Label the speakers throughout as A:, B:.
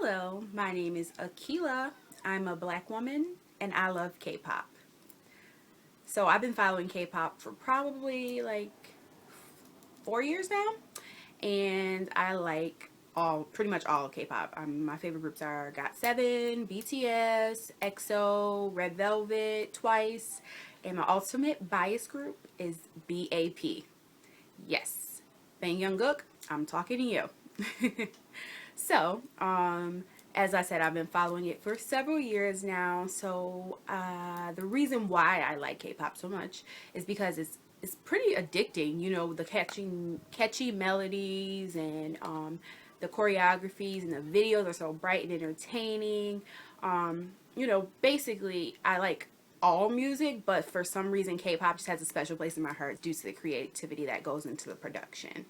A: Hello, my name is Akila. I'm a black woman and I love K-pop. So I've been following K-pop for probably like 4 years now, and I like pretty much all of K-pop. My favorite groups are GOT7, BTS, EXO, Red Velvet, Twice, and my ultimate bias group is BAP. Yes, Bang Young-gook, I'm talking to you. So, as I said, I've been following it for several years now. So, the reason why I like K-pop so much is because it's pretty addicting. You know, the catchy melodies and the choreographies and the videos are so bright and entertaining. Basically, I like all music, but for some reason, K-pop just has a special place in my heart due to the creativity that goes into the production.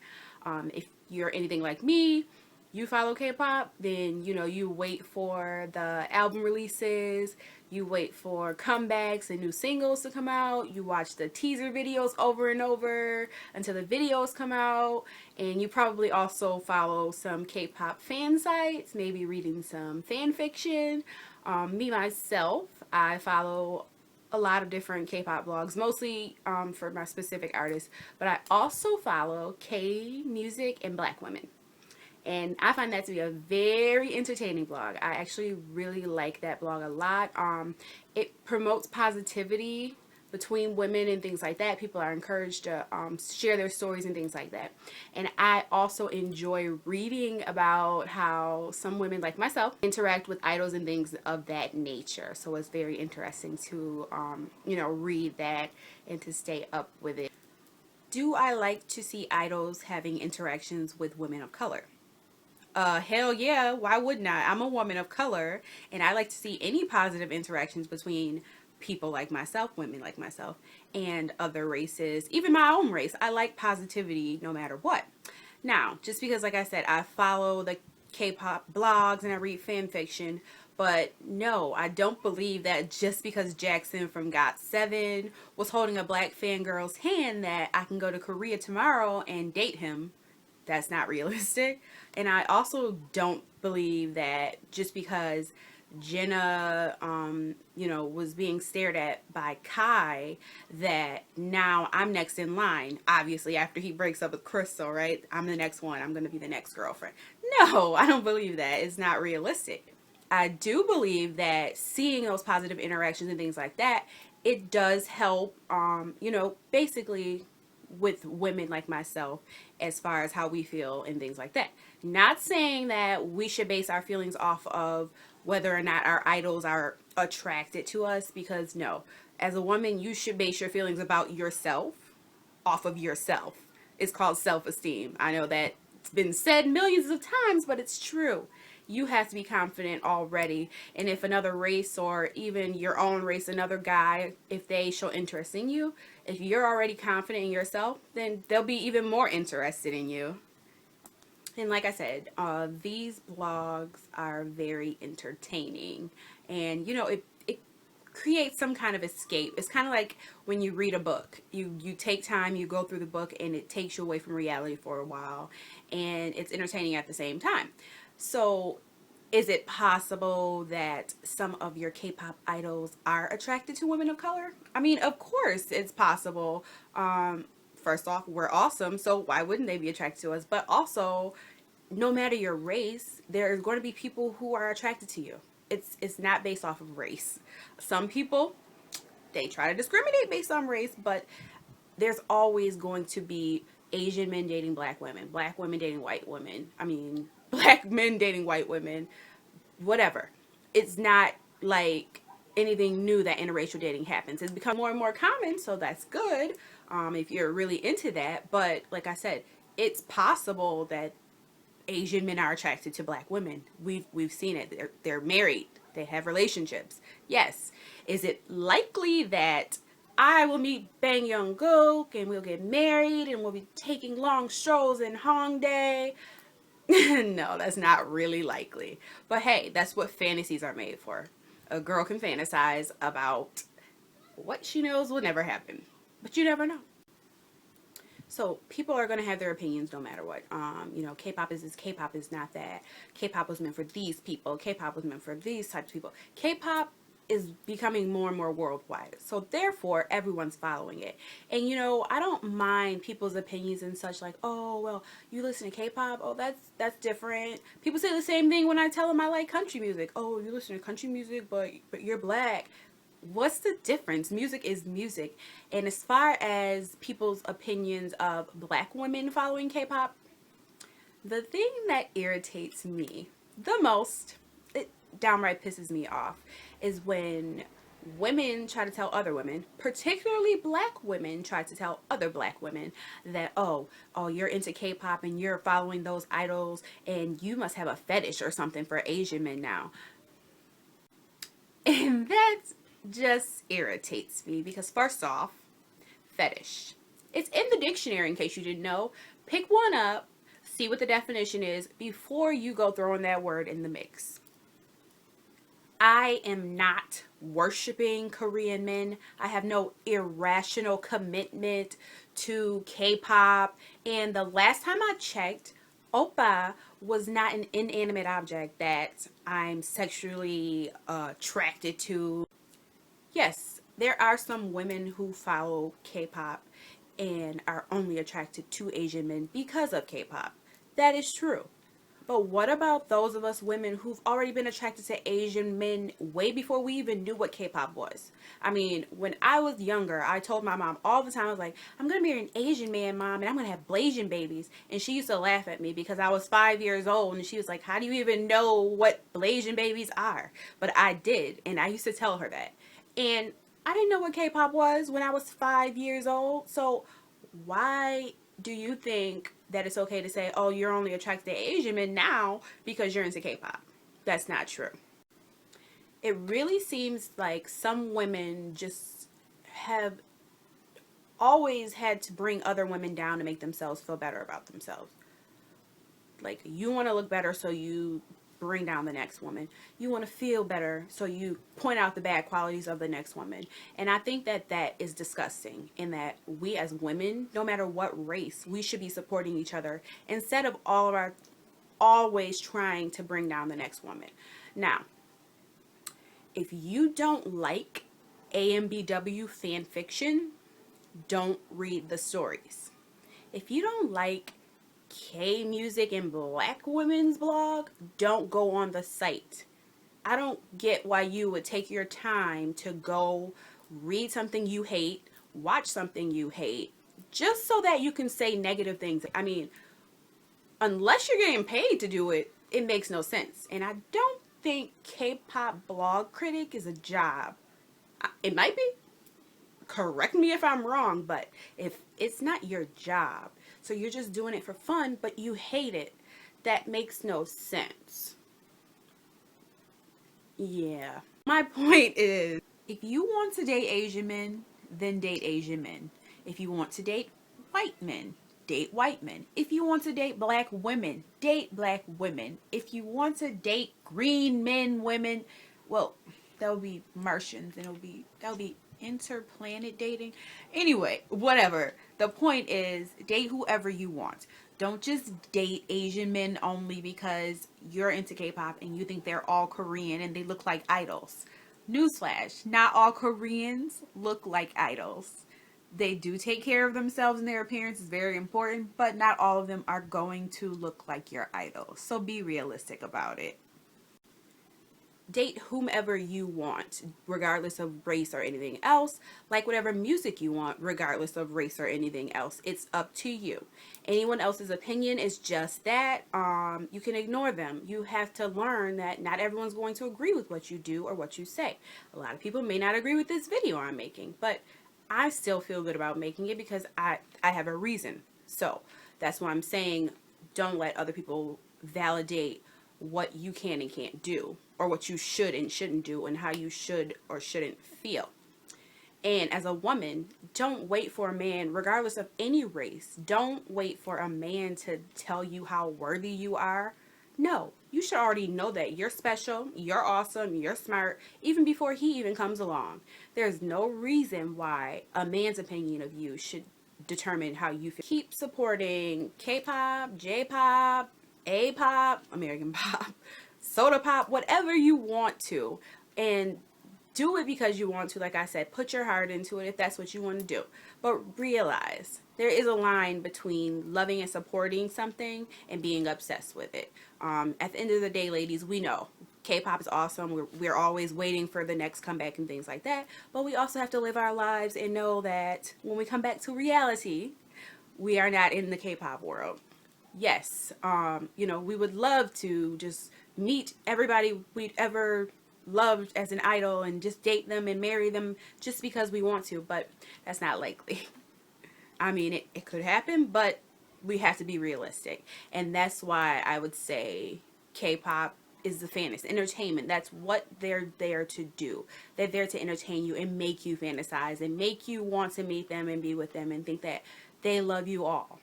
A: If you're anything like me, you follow K-pop, then you wait for the album releases, you wait for comebacks and new singles to come out, you watch the teaser videos over and over until the videos come out, and you probably also follow some K-pop fan sites, maybe reading some fan fiction. Me myself, I follow a lot of different K-pop blogs, mostly for my specific artists, but I also follow K-music and black women. And I find that to be a very entertaining blog. I actually really like that blog a lot. It promotes positivity between women and things like that. People are encouraged to share their stories and things like that. And I also enjoy reading about how some women like myself interact with idols and things of that nature. So it's very interesting to, read that and to stay up with it. Do I like to see idols having interactions with women of color? Hell yeah, why wouldn't I? I'm a woman of color, and I like to see any positive interactions between people like myself, women like myself, and other races, even my own race. I like positivity no matter what. Now, just because, like I said, I follow the K-pop blogs and I read fan fiction, but no, I don't believe that just because Jackson from GOT7 was holding a black fangirl's hand that I can go to Korea tomorrow and date him. That's not realistic. And I also don't believe that just because Jenna, was being stared at by Kai, that now I'm next in line. Obviously, after he breaks up with Crystal, right? I'm the next one. I'm going to be the next girlfriend. No, I don't believe that. It's not realistic. I do believe that seeing those positive interactions and things like that, it does help, basically with women like myself as far as how we feel and things like that. Not saying that we should base our feelings off of whether or not our idols are attracted to us, because no, as a woman, you should base your feelings about yourself off of yourself. It's called self-esteem. I know that it's been said millions of times, but it's true. You have to be confident already. And if another race, or even your own race, another guy, if they show interest in you, if you're already confident in yourself, then they'll be even more interested in you. And like I said, these blogs are very entertaining. And, it creates some kind of escape. It's kind of like when you read a book. You take time, you go through the book, and it takes you away from reality for a while. And it's entertaining at the same time. So, is it possible that some of your K-pop idols are attracted to women of color? I mean, of course it's possible. First off, we're awesome, so why wouldn't they be attracted to us? But also, no matter your race, there's going to be people who are attracted to you. It's not based off of race. Some people, they try to discriminate based on race, but there's always going to be Asian men dating black women dating white women. I mean, black men dating white women, whatever. It's not like anything new that interracial dating happens. It's become more and more common, so that's good if you're really into that. But like I said, it's possible that Asian men are attracted to black women. We've seen it. They're married. They have relationships. Yes. Is it likely that I will meet Bang Young-gook and we'll get married and we'll be taking long strolls in Hongdae? No, that's not really likely. But hey, that's what fantasies are made for. A girl can fantasize about what she knows will never happen. But you never know. So people are going to have their opinions no matter what. K-pop is this, K-pop is not that. K-pop was meant for these people. K-pop was meant for these types of people. K-pop is becoming more and more worldwide. So therefore, everyone's following it. And I don't mind people's opinions and such, like, oh, well, you listen to K-pop? Oh, that's different. People say the same thing when I tell them I like country music. Oh, you listen to country music, but you're black. What's the difference? Music is music. And as far as people's opinions of black women following K-pop, the thing that irritates me the most, it downright pisses me off, is when women try to tell other women, particularly black women, try to tell other black women that, oh, you're into K-pop and you're following those idols and you must have a fetish or something for Asian men now. And that just irritates me because, first off, fetish. It's in the dictionary in case you didn't know. Pick one up, see what the definition is before you go throwing that word in the mix. I am not worshiping Korean men. I have no irrational commitment to K-pop. And the last time I checked, oppa was not an inanimate object that I'm sexually attracted to. Yes, there are some women who follow K-pop and are only attracted to Asian men because of K-pop. That is true. But what about those of us women who've already been attracted to Asian men way before we even knew what K-pop was? I mean, when I was younger, I told my mom all the time, I was like, I'm going to marry an Asian man, Mom, and I'm going to have Blasian babies. And she used to laugh at me because I was 5 years old, and she was like, how do you even know what Blasian babies are? But I did, and I used to tell her that. And I didn't know what K-pop was when I was 5 years old, so why do you think that it's okay to say, oh, you're only attracted to Asian men now because you're into K-pop? That's not true. It really seems like some women just have always had to bring other women down to make themselves feel better about themselves. Like, you want to look better, so you bring down the next woman. You want to feel better, so you point out the bad qualities of the next woman. And I think that that is disgusting, in that we as women, no matter what race, we should be supporting each other instead of always trying to bring down the next woman. Now, if you don't like AMBW fan fiction, don't read the stories. If you don't like K music and black women's blog, don't go on the site. I don't get why you would take your time to go read something you hate, watch something you hate, just so that you can say negative things. I mean, unless you're getting paid to do it, it makes no sense. And I don't think K-pop blog critic is a job. It might be. Correct me if I'm wrong, but if it's not your job, so you're just doing it for fun, but you hate it, that makes no sense. Yeah. My point is, if you want to date Asian men, then date Asian men. If you want to date white men, date white men. If you want to date black women, date black women. If you want to date green men, women, well, that would be Martians, and that would be interplanet dating. Anyway, whatever. The point is, date whoever you want. Don't just date Asian men only because you're into K-pop and you think they're all Korean and they look like idols. Newsflash, not all Koreans look like idols. They do take care of themselves, and their appearance is very important, but not all of them are going to look like your idols. So be realistic about it. Date whomever you want, regardless of race or anything else. Like whatever music you want, regardless of race or anything else. It's up to you. Anyone else's opinion is just that. You can ignore them. You have to learn that not everyone's going to agree with what you do or what you say. A lot of people may not agree with this video I'm making, but I still feel good about making it because I have a reason. So that's why I'm saying, don't let other people validate what you can and can't do, or what you should and shouldn't do, and how you should or shouldn't feel. And as a woman, don't wait for a man, regardless of any race, don't wait for a man to tell you how worthy you are. No, you should already know that you're special, you're awesome, you're smart, even before he even comes along. There's no reason why a man's opinion of you should determine how you feel. Keep supporting K-pop, J-pop, A-pop, American pop, soda pop, whatever you want to. And do it because you want to. Like I said, put your heart into it if that's what you want to do. But realize there is a line between loving and supporting something and being obsessed with it. At the end of the day, ladies, we know K-pop is awesome. We're always waiting for the next comeback and things like that. But we also have to live our lives and know that when we come back to reality, we are not in the K-pop world. Yes, you know, we would love to just meet everybody we'd ever loved as an idol and just date them and marry them just because we want to, but that's not likely. I mean, it could happen, but we have to be realistic. And that's why I would say K-pop is the fantasy, entertainment. That's what they're there to do. They're there to entertain you and make you fantasize and make you want to meet them and be with them and think that they love you all.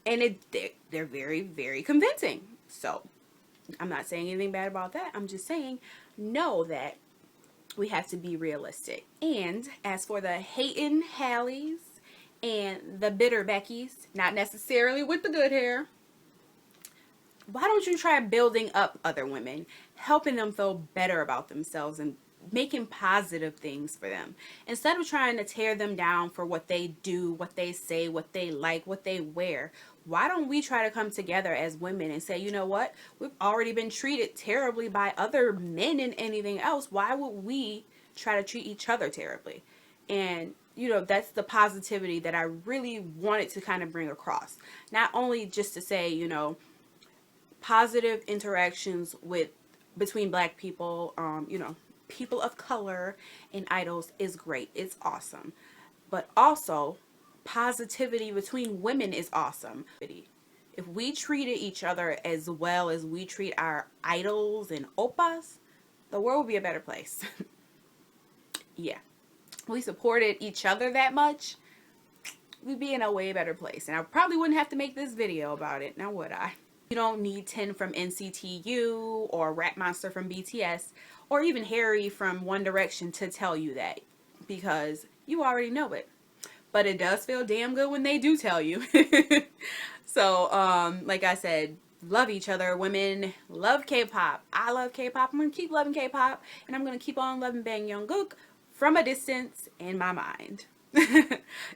A: And they're very, very convincing. So I'm not saying anything bad about that. I'm just saying, know that we have to be realistic. And as for the hating Hallies and the bitter Beckys, not necessarily with the good hair, why don't you try building up other women, helping them feel better about themselves and making positive things for them, instead of trying to tear them down for what they do, what they say, what they like, what they wear. Why don't we try to come together as women and say, you know what, we've already been treated terribly by other men and anything else. Why would we try to treat each other terribly? And you know, that's the positivity that I really wanted to kind of bring across. Not only just to say, you know, positive interactions between black people, you know, people of color and idols is great. It's awesome. But also, positivity between women is awesome. If we treated each other as well as we treat our idols and oppas, the world would be a better place. Yeah. If we supported each other that much, we'd be in a way better place. And I probably wouldn't have to make this video about it, now would I? You don't need 10 from NCTU or Rat Monster from BTS or even Harry from One Direction to tell you that, because you already know it. But it does feel damn good when they do tell you. So, like I said, love each other. Women love K-pop. I love K-pop. I'm going to keep loving K-pop. And I'm going to keep on loving Bang Jungkook from a distance in my mind.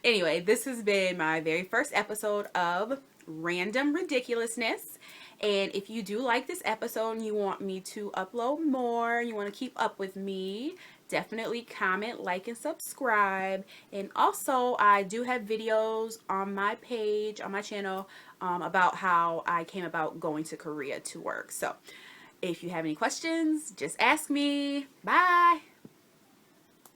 A: Anyway, this has been my very first episode of Random Ridiculousness. And if you do like this episode and you want me to upload more, you want to keep up with me, definitely comment, like, and subscribe. And also, I do have videos on my page, on my channel, about how I came about going to Korea to work. So if you have any questions, just ask me. Bye.